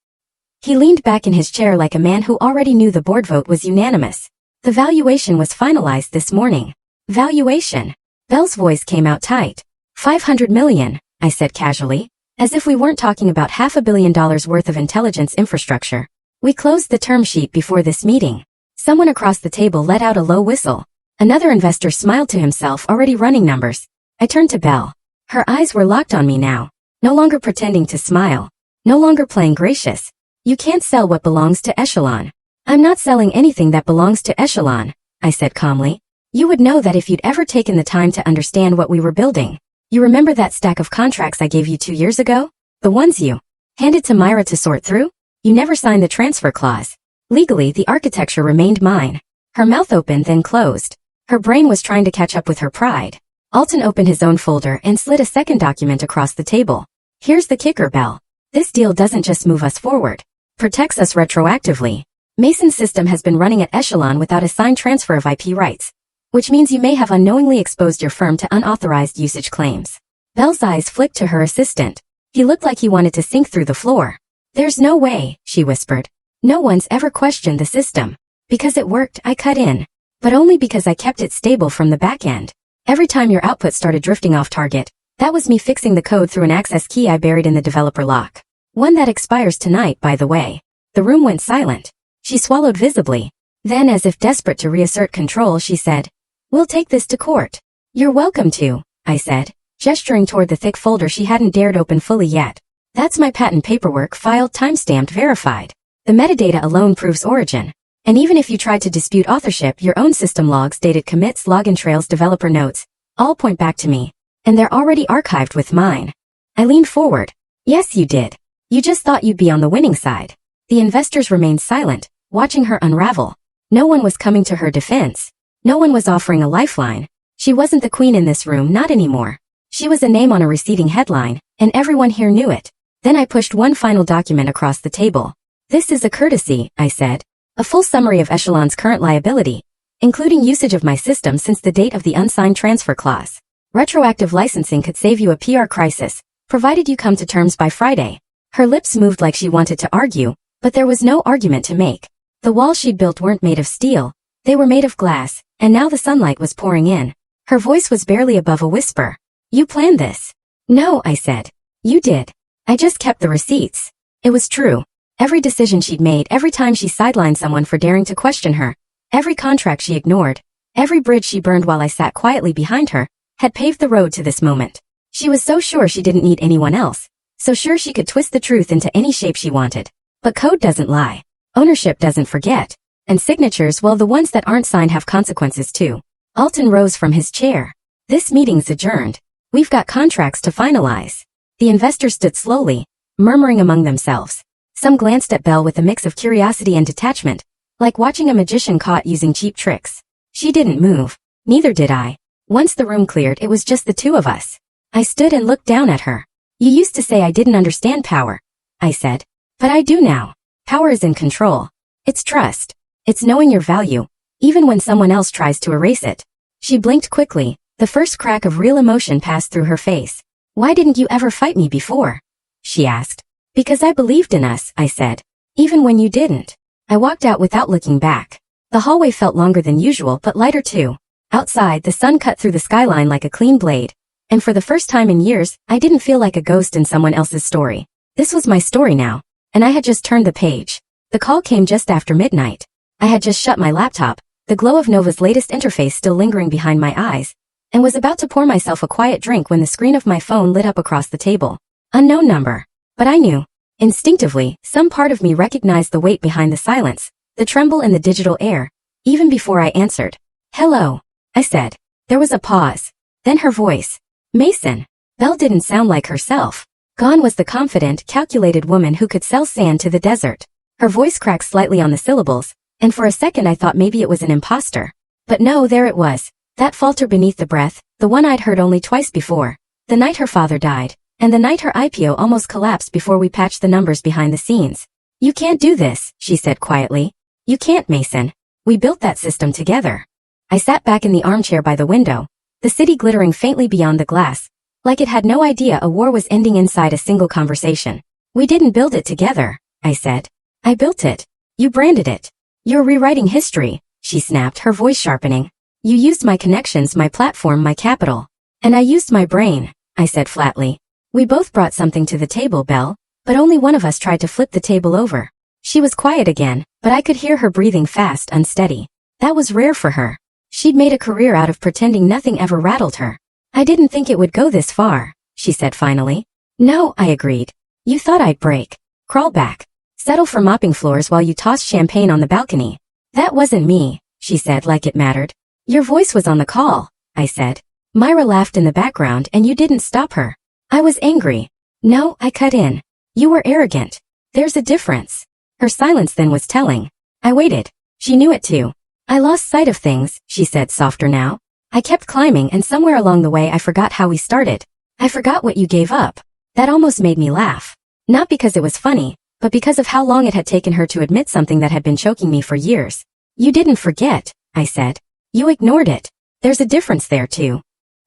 He leaned back in his chair like a man who already knew the board vote was unanimous. The valuation was finalized this morning. Valuation. Belle's voice came out tight. 500 million, I said casually, as if we weren't talking about $500 million worth of intelligence infrastructure. We closed the term sheet before this meeting. Someone across the table let out a low whistle. Another investor smiled to himself, already running numbers. I turned to Belle. Her eyes were locked on me now. No longer pretending to smile. No longer playing gracious. You can't sell what belongs to Echelon. I'm not selling anything that belongs to Echelon, I said calmly. You would know that if you'd ever taken the time to understand what we were building. You remember that stack of contracts I gave you 2 years ago? The ones you handed to Myra to sort through? You never signed the transfer clause. Legally, the architecture remained mine. Her mouth opened, then closed. Her brain was trying to catch up with her pride. Alton opened his own folder and slid a second document across the table. Here's the kicker, Belle. This deal doesn't just move us forward. Protects us retroactively. Mason's system has been running at Echelon without a signed transfer of IP rights, which means you may have unknowingly exposed your firm to unauthorized usage claims. Belle's eyes flicked to her assistant. He looked like he wanted to sink through the floor. There's no way, she whispered. No one's ever questioned the system. Because it worked, I cut in. But only because I kept it stable from the back end. Every time your output started drifting off target, that was me fixing the code through an access key I buried in the developer lock. One that expires tonight, by the way. The room went silent. She swallowed visibly. Then, as if desperate to reassert control, she said, "We'll take this to court." "You're welcome to," I said, gesturing toward the thick folder she hadn't dared open fully yet. "That's my patent paperwork, filed, timestamped, verified. The metadata alone proves origin. And even if you tried to dispute authorship, your own system logs, dated commits, login trails, developer notes, all point back to me. And they're already archived with mine." I leaned forward. "Yes, you did. You just thought you'd be on the winning side." The investors remained silent, watching her unravel. No one was coming to her defense. No one was offering a lifeline. She wasn't the queen in this room, not anymore. She was a name on a receding headline, and everyone here knew it. Then I pushed one final document across the table. "This is a courtesy," I said. "A full summary of Echelon's current liability, including usage of my system since the date of the unsigned transfer clause. Retroactive licensing could save you a PR crisis, provided you come to terms by Friday." Her lips moved like she wanted to argue, but there was no argument to make. The walls she'd built weren't made of steel. They were made of glass, and now the sunlight was pouring in. Her voice was barely above a whisper. "You planned this." "No," I said. "You did. I just kept the receipts." It was true. Every decision she'd made, every time she sidelined someone for daring to question her, every contract she ignored, every bridge she burned while I sat quietly behind her, had paved the road to this moment. She was so sure she didn't need anyone else, so sure she could twist the truth into any shape she wanted. But code doesn't lie. Ownership doesn't forget. And signatures, well, the ones that aren't signed have consequences too. Alton rose from his chair. This meeting's adjourned. We've got contracts to finalize. The investors stood slowly, murmuring among themselves. Some glanced at Belle with a mix of curiosity and detachment, like watching a magician caught using cheap tricks. She didn't move. Neither did I. Once the room cleared, it was just the two of us. I stood and looked down at her. You used to say I didn't understand power, I said. But I do now. Power is in control. It's trust. It's knowing your value, even when someone else tries to erase it. She blinked quickly. The first crack of real emotion passed through her face. Why didn't you ever fight me before? She asked. Because I believed in us, I said. Even when you didn't. I walked out without looking back. The hallway felt longer than usual, but lighter too. Outside, the sun cut through the skyline like a clean blade. And for the first time in years, I didn't feel like a ghost in someone else's story. This was my story now, and I had just turned the page. The call came just after midnight. I had just shut my laptop, the glow of Nova's latest interface still lingering behind my eyes, and was about to pour myself a quiet drink when the screen of my phone lit up across the table. Unknown number. But I knew. Instinctively, some part of me recognized the weight behind the silence, the tremble in the digital air, even before I answered. Hello, I said. There was a pause. Then her voice. Mason. Belle didn't sound like herself. Gone was the confident, calculated woman who could sell sand to the desert. Her voice cracked slightly on the syllables, and for a second I thought maybe it was an imposter. But no, there it was. That falter beneath the breath, the one I'd heard only twice before. The night her father died, and the night her IPO almost collapsed before we patched the numbers behind the scenes. You can't do this, she said quietly. You can't, Mason. We built that system together. I sat back in the armchair by the window, the city glittering faintly beyond the glass, like it had no idea a war was ending inside a single conversation. We didn't build it together, I said. I built it. You branded it. You're rewriting history, she snapped, her voice sharpening. You used my connections, my platform, my capital. And I used my brain, I said flatly. We both brought something to the table, Belle, but only one of us tried to flip the table over. She was quiet again, but I could hear her breathing fast, unsteady. That was rare for her. She'd made a career out of pretending nothing ever rattled her. I didn't think it would go this far, she said finally. No, I agreed. You thought I'd break. Crawl back. Settle for mopping floors while you tossed champagne on the balcony. That wasn't me, she said like it mattered. Your voice was on the call, I said. Myra laughed in the background and you didn't stop her. I was angry. No, I cut in. You were arrogant. There's a difference. Her silence then was telling. I waited. She knew it too. I lost sight of things, she said softer now. I kept climbing and somewhere along the way I forgot how we started. I forgot what you gave up. That almost made me laugh. Not because it was funny, but because of how long it had taken her to admit something that had been choking me for years. You didn't forget, I said. You ignored it. There's a difference there too.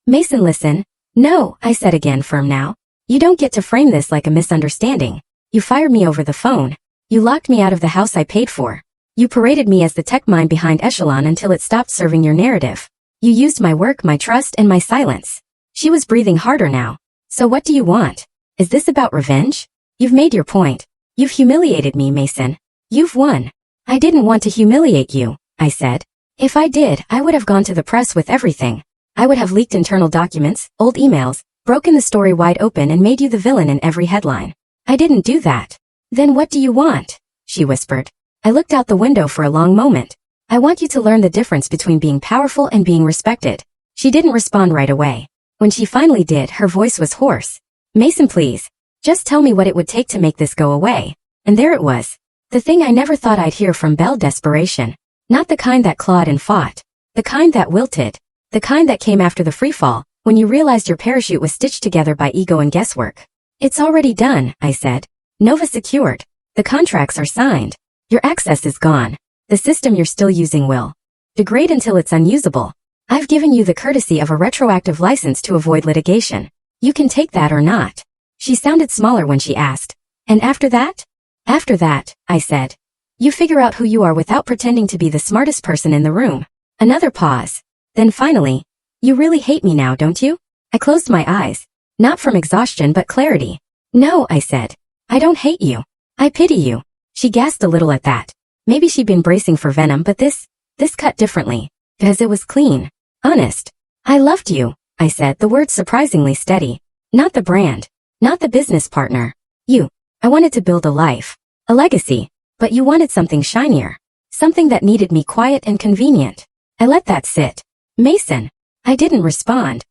Mason, listen. No, I said again, firm now. You don't get to frame this like a misunderstanding. You fired me over the phone. You locked me out of the house I paid for. You paraded me as the tech mind behind Echelon until it stopped serving your narrative. You used my work, my trust, and my silence. She was breathing harder now. So what do you want? Is this about revenge? You've made your point. You've humiliated me, Mason. You've won. I didn't want to humiliate you, I said. If I did, I would have gone to the press with everything. I would have leaked internal documents, old emails, broken the story wide open and made you the villain in every headline. I didn't do that. Then what do you want? She whispered. I looked out the window for a long moment. I want you to learn the difference between being powerful and being respected. She didn't respond right away. When she finally did, her voice was hoarse. Mason, please. Just tell me what it would take to make this go away. And there it was. The thing I never thought I'd hear from Belle: desperation. Not the kind that clawed and fought. The kind that wilted. The kind that came after the freefall, when you realized your parachute was stitched together by ego and guesswork. It's already done, I said. Nova secured. The contracts are signed. Your access is gone. The system you're still using will degrade until it's unusable. I've given you the courtesy of a retroactive license to avoid litigation. You can take that or not. She sounded smaller when she asked. And after that? After that, I said. You figure out who you are without pretending to be the smartest person in the room. Another pause. Then finally, you really hate me now, don't you? I closed my eyes. Not from exhaustion but clarity. No, I said. I don't hate you. I pity you. She gasped a little at that. Maybe she'd been bracing for venom, but this cut differently. Because it was clean. Honest. I loved you. I said, the words surprisingly steady. Not the brand. Not the business partner. You. I wanted to build a life. A legacy. But you wanted something shinier. Something that needed me quiet and convenient. I let that sit. Mason. I didn't respond.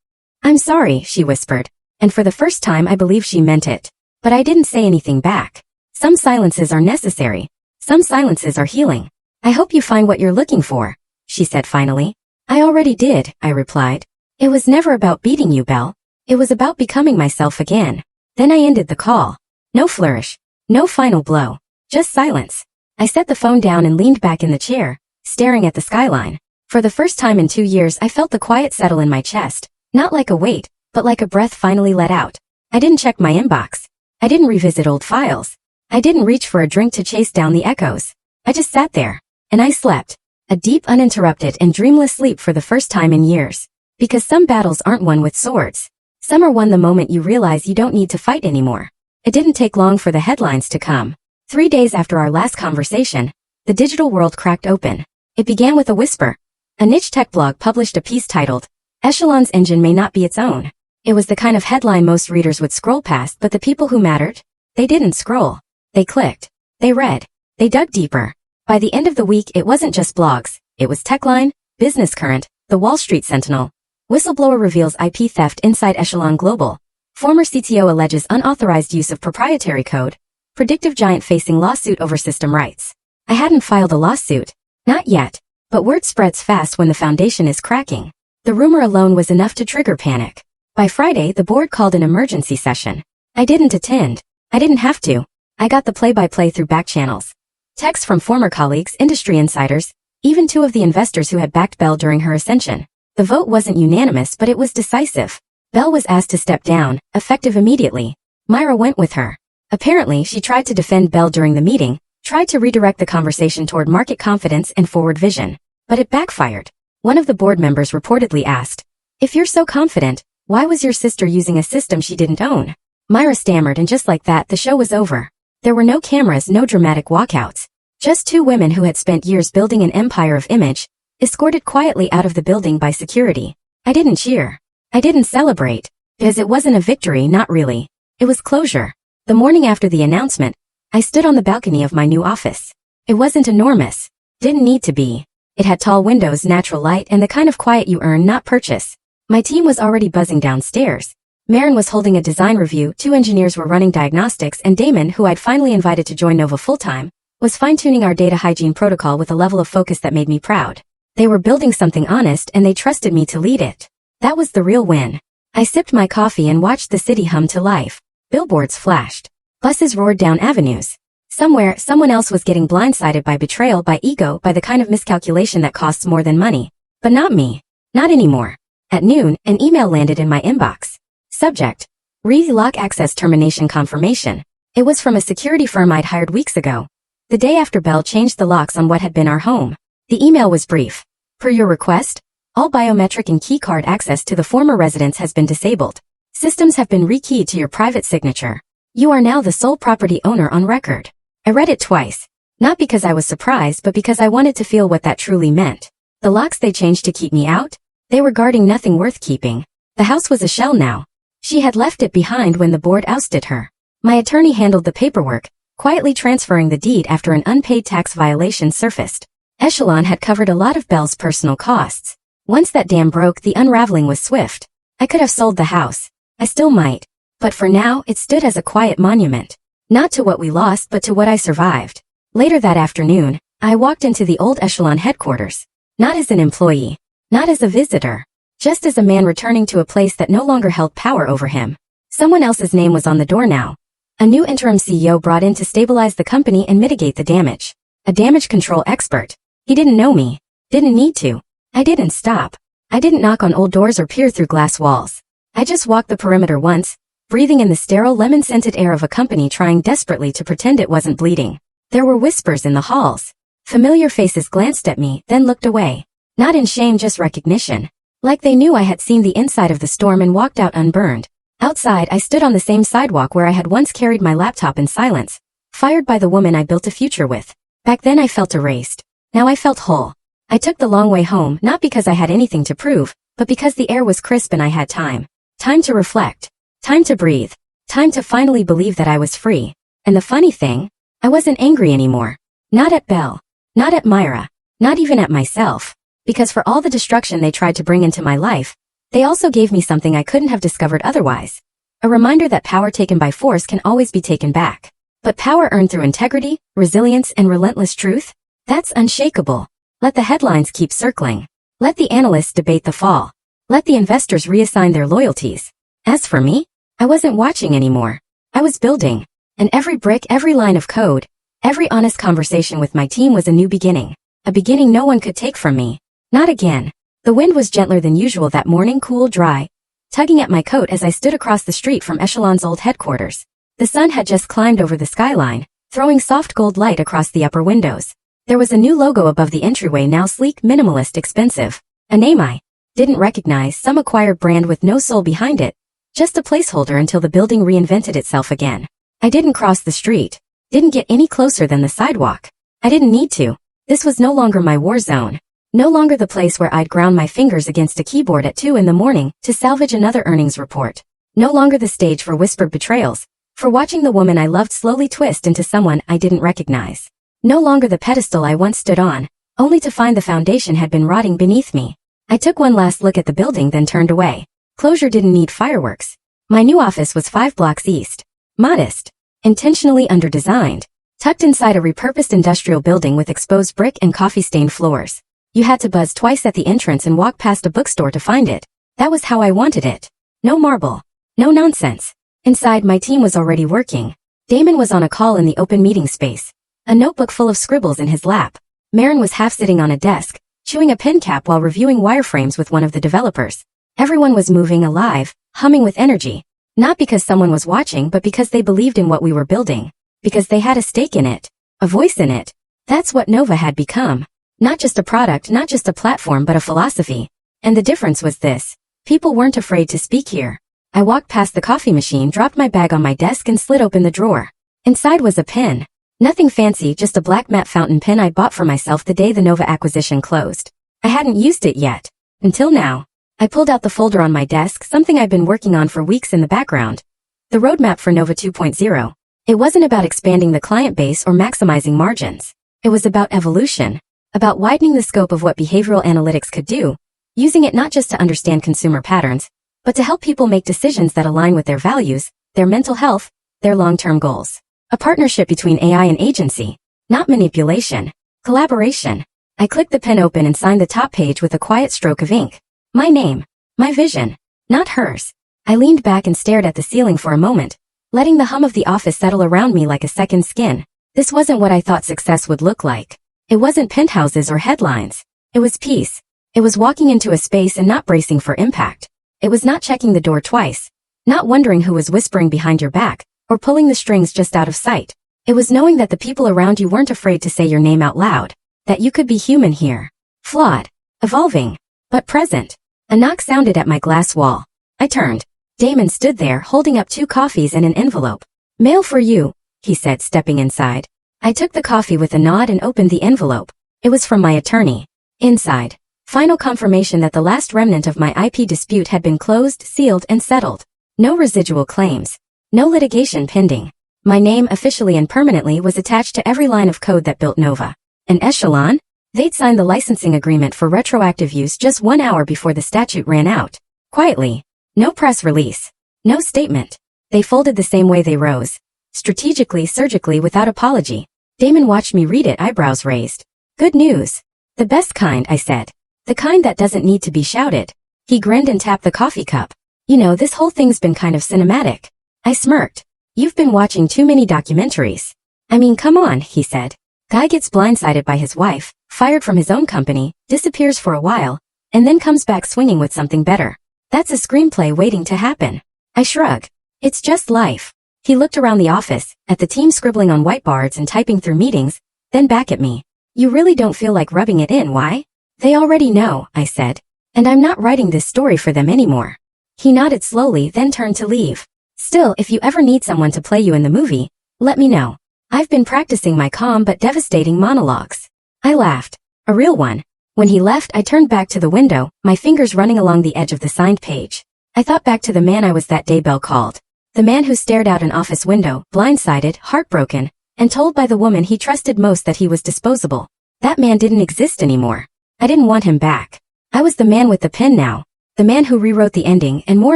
I'm sorry, she whispered. And for the first time I believe she meant it. But I didn't say anything back. Some silences are necessary. Some silences are healing. I hope you find what you're looking for, she said finally. I already did, I replied. It was never about beating you, Belle. It was about becoming myself again. Then I ended the call. No flourish. No final blow. Just silence. I set the phone down and leaned back in the chair, staring at the skyline. For the first time in 2 years I felt the quiet settle in my chest, not like a weight, but like a breath finally let out. I didn't check my inbox. I didn't revisit old files. I didn't reach for a drink to chase down the echoes. I just sat there. And I slept. A deep, uninterrupted and dreamless sleep for the first time in years. Because some battles aren't won with swords. Some are won the moment you realize you don't need to fight anymore. It didn't take long for the headlines to come. 3 days after our last conversation, the digital world cracked open. It began with a whisper. A niche tech blog published a piece titled, Echelon's engine may not be its own. It was the kind of headline most readers would scroll past, but the people who mattered? They didn't scroll. They clicked. They read. They dug deeper. By the end of the week it wasn't just blogs. It was Techline, Business Current, The Wall Street Sentinel. Whistleblower reveals IP theft inside Echelon Global. Former CTO alleges unauthorized use of proprietary code. Predictive giant facing lawsuit over system rights. I hadn't filed a lawsuit. Not yet. But word spreads fast when the foundation is cracking. The rumor alone was enough to trigger panic. By Friday the board called an emergency session. I didn't attend. I didn't have to. I got the play-by-play through back channels. Texts from former colleagues, industry insiders, even 2 of the investors who had backed Belle during her ascension. The vote wasn't unanimous, but it was decisive. Belle was asked to step down, effective immediately. Myra went with her. Apparently, she tried to defend Belle during the meeting, tried to redirect the conversation toward market confidence and forward vision. But it backfired. One of the board members reportedly asked, if you're so confident, why was your sister using a system she didn't own? Myra stammered, and just like that, the show was over. There were no cameras, no dramatic walkouts. Just 2 women who had spent years building an empire of image, escorted quietly out of the building by security. I didn't cheer. I didn't celebrate. Because it wasn't a victory, not really. It was closure. The morning after the announcement, I stood on the balcony of my new office. It wasn't enormous. Didn't need to be. It had tall windows, natural light, and the kind of quiet you earn, not purchase. My team was already buzzing downstairs. Marin was holding a design review, 2 engineers were running diagnostics, and Damon, who I'd finally invited to join Nova full-time, was fine-tuning our data hygiene protocol with a level of focus that made me proud. They were building something honest, and they trusted me to lead it. That was the real win. I sipped my coffee and watched the city hum to life. Billboards flashed. Buses roared down avenues. Somewhere, someone else was getting blindsided by betrayal, by ego, by the kind of miscalculation that costs more than money. But not me. Not anymore. At noon, an email landed in my inbox. Subject. Re-lock access termination confirmation. It was from a security firm I'd hired weeks ago. The day after Belle changed the locks on what had been our home. The email was brief. Per your request, all biometric and keycard access to the former residence has been disabled. Systems have been rekeyed to your private signature. You are now the sole property owner on record. I read it twice. Not because I was surprised, but because I wanted to feel what that truly meant. The locks they changed to keep me out? They were guarding nothing worth keeping. The house was a shell now. She had left it behind when the board ousted her. My attorney handled the paperwork, quietly transferring the deed after an unpaid tax violation surfaced. Echelon had covered a lot of Belle's personal costs. Once that dam broke, the unraveling was swift. I could have sold the house. I still might. But for now, it stood as a quiet monument. Not to what we lost, but to what I survived. Later that afternoon, I walked into the old Echelon headquarters. Not as an employee. Not as a visitor. Just as a man returning to a place that no longer held power over him. Someone else's name was on the door now. A new interim CEO brought in to stabilize the company and mitigate the damage. A damage control expert. He didn't know me. Didn't need to. I didn't stop. I didn't knock on old doors or peer through glass walls. I just walked the perimeter once, breathing in the sterile lemon-scented air of a company trying desperately to pretend it wasn't bleeding. There were whispers in the halls. Familiar faces glanced at me, then looked away. Not in shame, just recognition. Like they knew I had seen the inside of the storm and walked out unburned. Outside, I stood on the same sidewalk where I had once carried my laptop in silence, fired by the woman I built a future with. Back then I felt erased. Now I felt whole. I took the long way home, not because I had anything to prove, but because the air was crisp and I had time. Time to reflect. Time to breathe. Time to finally believe that I was free. And the funny thing? I wasn't angry anymore. Not at Belle. Not at Myra. Not even at myself. Because for all the destruction they tried to bring into my life, they also gave me something I couldn't have discovered otherwise. A reminder that power taken by force can always be taken back. But power earned through integrity, resilience, and relentless truth? That's unshakable. Let the headlines keep circling. Let the analysts debate the fall. Let the investors reassign their loyalties. As for me, I wasn't watching anymore. I was building. And every brick, every line of code, every honest conversation with my team was a new beginning. A beginning no one could take from me. Not again. The wind was gentler than usual that morning, cool, dry, tugging at my coat as I stood across the street from Echelon's old headquarters. The sun had just climbed over the skyline, throwing soft gold light across the upper windows. There was a new logo above the entryway, now sleek, minimalist, expensive. A name I didn't recognize, some acquired brand with no soul behind it. Just a placeholder until the building reinvented itself again. I didn't cross the street. Didn't get any closer than the sidewalk. I didn't need to. This was no longer my war zone. No longer the place where I'd ground my fingers against a keyboard at 2 in the morning to salvage another earnings report. No longer the stage for whispered betrayals, for watching the woman I loved slowly twist into someone I didn't recognize. No longer the pedestal I once stood on, only to find the foundation had been rotting beneath me. I took one last look at the building, then turned away. Closure didn't need fireworks. My new office was 5 blocks east. Modest. Intentionally underdesigned. Tucked inside a repurposed industrial building with exposed brick and coffee-stained floors. You had to buzz twice at the entrance and walk past a bookstore to find it. That was how I wanted it. No marble. No nonsense. Inside, my team was already working. Damon was on a call in the open meeting space. A notebook full of scribbles in his lap. Marin was half sitting on a desk, chewing a pen cap while reviewing wireframes with one of the developers. Everyone was moving, alive, humming with energy. Not because someone was watching, but because they believed in what we were building. Because they had a stake in it. A voice in it. That's what Nova had become. Not just a product, not just a platform, but a philosophy. And the difference was this. People weren't afraid to speak here. I walked past the coffee machine, dropped my bag on my desk, and slid open the drawer. Inside was a pen. Nothing fancy, just a black matte fountain pen I'd bought for myself the day the Nova acquisition closed. I hadn't used it yet. Until now. I pulled out the folder on my desk, something I'd been working on for weeks in the background. The roadmap for Nova 2.0. It wasn't about expanding the client base or maximizing margins. It was about evolution. About widening the scope of what behavioral analytics could do, using it not just to understand consumer patterns, but to help people make decisions that align with their values, their mental health, their long-term goals. A partnership between AI and agency, not manipulation, collaboration. I clicked the pen open and signed the top page with a quiet stroke of ink. My name, my vision, not hers. I leaned back and stared at the ceiling for a moment, letting the hum of the office settle around me like a second skin. This wasn't what I thought success would look like. It wasn't penthouses or headlines. It was peace. It was walking into a space and not bracing for impact. It was not checking the door twice, not wondering who was whispering behind your back, or pulling the strings just out of sight. It was knowing that the people around you weren't afraid to say your name out loud, that you could be human here. Flawed, evolving, but present. A knock sounded at my glass wall. I turned. Damon stood there holding up 2 coffees and an envelope. Mail for you, he said, stepping inside. I took the coffee with a nod and opened the envelope. It was from my attorney. Inside, final confirmation that the last remnant of my IP dispute had been closed, sealed, and settled. No residual claims. No litigation pending. My name officially and permanently was attached to every line of code that built Nova. And Echelon? They'd signed the licensing agreement for retroactive use just 1 hour before the statute ran out. Quietly. No press release. No statement. They folded the same way they rose. Strategically, surgically, without apology. Damon watched me read it, eyebrows raised. Good news. The best kind, I said. The kind that doesn't need to be shouted. He grinned and tapped the coffee cup. You know, this whole thing's been kind of cinematic. I smirked. You've been watching too many documentaries. I mean, come on, he said. Guy gets blindsided by his wife, fired from his own company, disappears for a while, and then comes back swinging with something better. That's a screenplay waiting to happen. I shrug. It's just life. He looked around the office, at the team scribbling on whiteboards and typing through meetings, then back at me. You really don't feel like rubbing it in, why? They already know, I said. And I'm not writing this story for them anymore. He nodded slowly, then turned to leave. Still, if you ever need someone to play you in the movie, let me know. I've been practicing my calm but devastating monologues. I laughed. A real one. When he left, I turned back to the window, my fingers running along the edge of the signed page. I thought back to the man I was that day Belle called. The man who stared out an office window, blindsided, heartbroken, and told by the woman he trusted most that he was disposable. That man didn't exist anymore. I didn't want him back. I was the man with the pen now. The man who rewrote the ending and more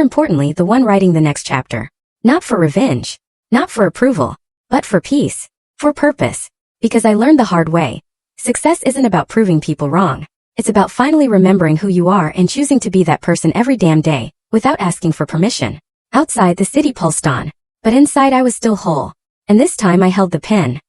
importantly the one writing the next chapter. Not for revenge. Not for approval. But for peace. For purpose. Because I learned the hard way. Success isn't about proving people wrong. It's about finally remembering who you are and choosing to be that person every damn day, without asking for permission. Outside the city pulsed on. But inside I was still whole. And this time I held the pen.